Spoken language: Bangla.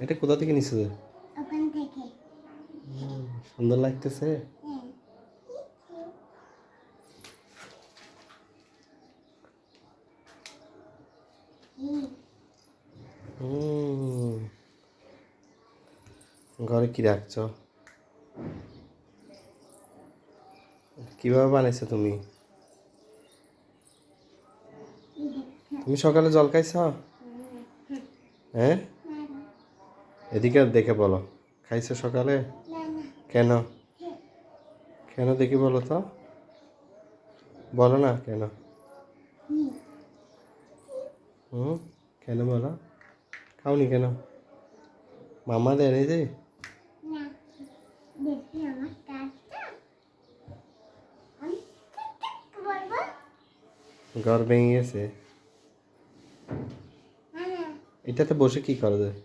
এটা কোথা থেকে নিছো? ওখান থেকে। সুন্দর লাগতেছে। ঘরে কি রাখছো? কিভাবে বানাইছো তুমি? তুমি সকালে জল খাইছ? হ্যাঁ, এদিকে দেখে বলো, খাইছো সকালে? কেন? কেন দেখি বলো তো, বলো না কেন? কেন বলো? খাওনি কেন? মামা দেয় নাই যে? ঘর ভেঙে গেছে। এটাতে বসে কি করা যায়?